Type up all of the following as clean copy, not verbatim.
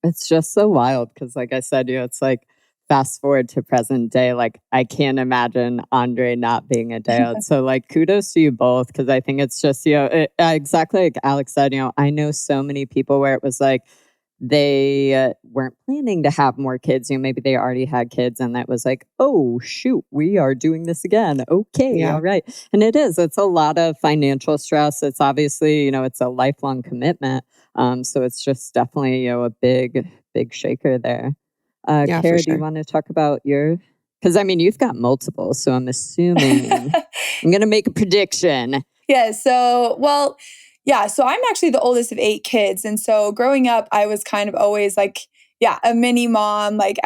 It's just so wild because, like I said, it's like fast forward to present day. Like, I can't imagine Andre not being a dad. So, like, kudos to you both because I think it's just, exactly like Alex said, I know so many people where it was like they weren't planning to have more kids. Maybe they already had kids and that was like, oh, shoot, we are doing this again. Okay, Yeah. all right. And it's a lot of financial stress. It's obviously, it's a lifelong commitment. So it's just definitely, a big shaker there. Yeah, for Cara, do you sure. want to talk about because I mean, you've got multiple, so I'm assuming I'm going to make a prediction. Yeah. So I'm actually the oldest of 8 kids. And so growing up, I was kind of always like, yeah, a mini mom. Like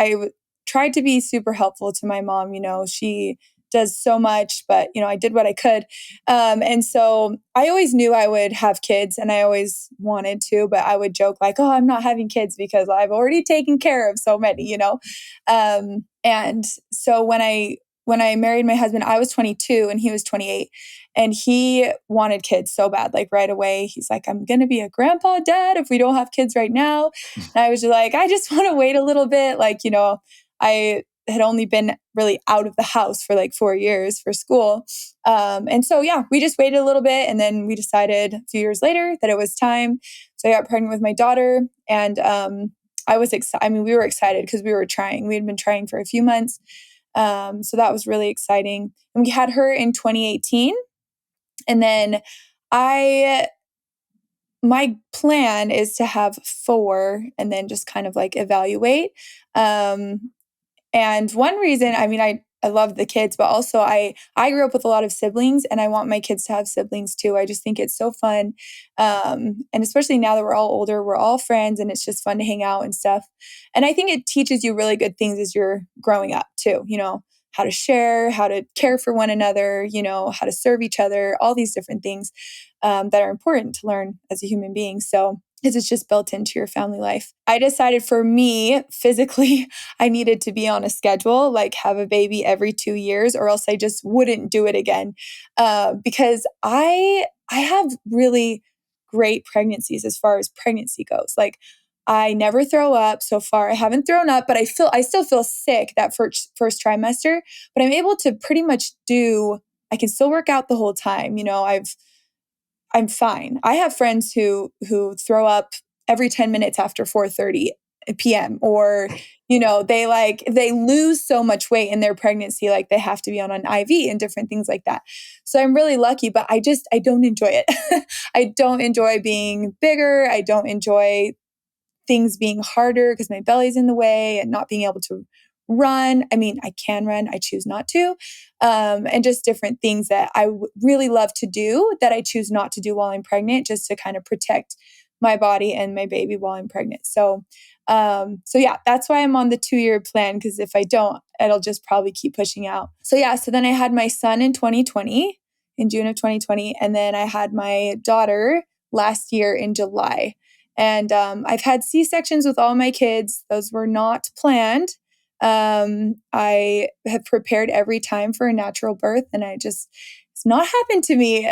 tried to be super helpful to my mom. She does so much, but, I did what I could. And so I always knew I would have kids and I always wanted to, but I would joke like, oh, I'm not having kids because I've already taken care of so many. And so when I married my husband, I was 22 and he was 28. And he wanted kids so bad, like right away. He's like, I'm going to be a grandpa dad if we don't have kids right now. And I was just like, I just want to wait a little bit. Like, I had only been really out of the house for like 4 years for school. And so, yeah, we just waited a little bit. And then we decided a few years later that it was time. So I got pregnant with my daughter. And I was excited. I mean, we were excited because we were trying. We had been trying for a few months. So that was really exciting. And we had her in 2018. And then my plan is to have 4 and then just kind of like evaluate. And one reason, I mean, I love the kids, but also I grew up with a lot of siblings and I want my kids to have siblings too. I just think it's so fun. And especially now that we're all older, we're all friends and it's just fun to hang out and stuff. And I think it teaches you really good things as you're growing up too, how to share, how to care for one another, how to serve each other, all these different things that are important to learn as a human being. So because it's just built into your family life. I decided for me, physically, I needed to be on a schedule, like have a baby every 2 years, or else I just wouldn't do it again. Because I have really great pregnancies as far as pregnancy goes. Like I never throw up so far. I haven't thrown up, but I still feel sick that first trimester. But I'm able to pretty much I can still work out the whole time. I'm fine. I have friends who throw up every 10 minutes after 4:30 p.m. or they lose so much weight in their pregnancy like they have to be on an IV and different things like that. So I'm really lucky, but I don't enjoy it. I don't enjoy being bigger. I don't enjoy things being harder because my belly's in the way and not being able to run. I mean, I can run, I choose not to. And just different things that I really love to do that I choose not to do while I'm pregnant, just to kind of protect my body and my baby while I'm pregnant. So yeah, that's why I'm on the 2-year plan, because if I don't, it'll just probably keep pushing out. So yeah, so then I had my son in June of 2020. And then I had my daughter last year in July. And I've had C-sections with all my kids. Those were not planned. I have prepared every time for a natural birth, and it's not happened to me.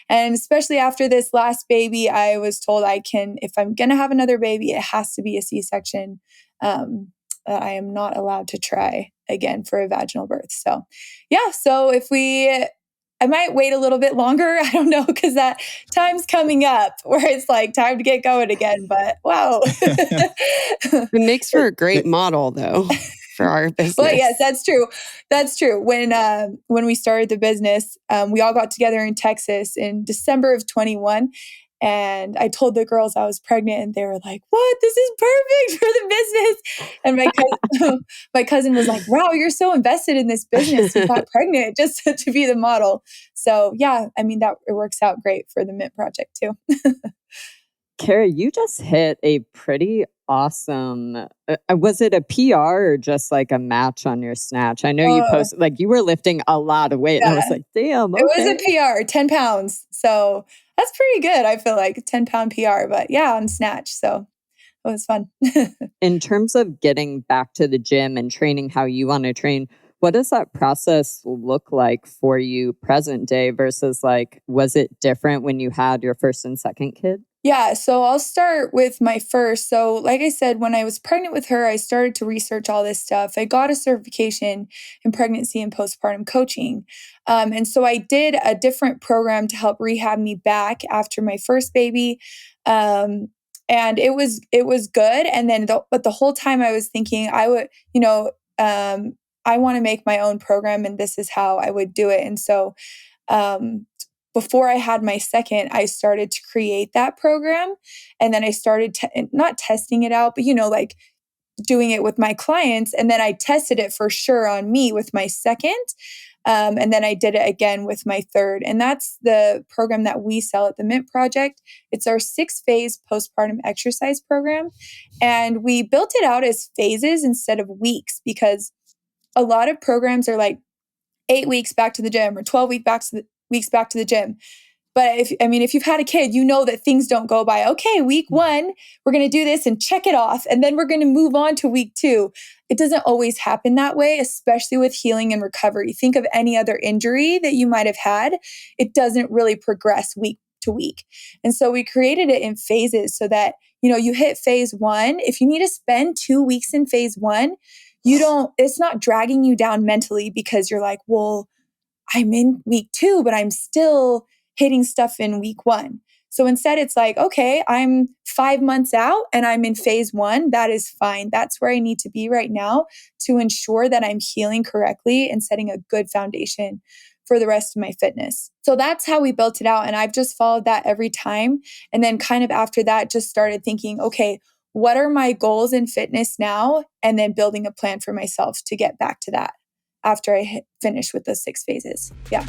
And especially after this last baby, I was told if I'm going to have another baby, it has to be a C-section. I am not allowed to try again for a vaginal birth. So yeah, so I might wait a little bit longer. I don't know, because that time's coming up where it's like time to get going again. But wow. It makes for a great model, though, for our business. Well, yes, that's true. That's true. When we started the business, we all got together in Texas in December of 21. And I told the girls I was pregnant, and they were like, "What? This is perfect for the business." And my cousin was like, "Wow, you're so invested in this business. You got pregnant just to be the model." So yeah, I mean, it works out great for the Mint Project too. Cara, you just hit a pretty awesome. Was it a PR or just like a match on your snatch? I know you posted, like, you were lifting a lot of weight, and I was like, damn, okay. It was a PR, 10 pounds. So that's pretty good. I feel like 10-pound PR, but yeah, on snatch. So it was fun. In terms of getting back to the gym and training how you want to train, what does that process look like for you present day versus, like, was it different when you had your first and second kid? Yeah, so I'll start with my first. So, like I said, when I was pregnant with her, I started to research all this stuff. I got a certification in pregnancy and postpartum coaching. And so I did a different program to help rehab me back after my first baby. Um, and it was good. And then, but the whole time I was thinking, I would, I want to make my own program, and this is how I would do it. And so, um, before I had my second, I started to create that program. And then I started not testing it out, but like doing it with my clients. And then I tested it for sure on me with my second. And then I did it again with my third. And that's the program that we sell at the Mint Project. It's our 6-phase postpartum exercise program. And we built it out as phases instead of weeks, because a lot of programs are like 8 weeks back to the gym or 12 weeks back to the gym. But if you've had a kid, you know that things don't go by, okay, week 1, we're going to do this and check it off. And then we're going to move on to week 2. It doesn't always happen that way, especially with healing and recovery. Think of any other injury that you might have had. It doesn't really progress week to week. And so we created it in phases so that, you hit phase 1. If you need to spend 2 weeks in phase 1, it's not dragging you down mentally because you're like, well, I'm in week 2, but I'm still hitting stuff in week 1. So instead it's like, okay, I'm 5 months out and I'm in phase 1. That is fine. That's where I need to be right now to ensure that I'm healing correctly and setting a good foundation for the rest of my fitness. So that's how we built it out. And I've just followed that every time. And then kind of after that, just started thinking, okay, what are my goals in fitness now? And then building a plan for myself to get back to that after I finish with the 6 phases. Yeah.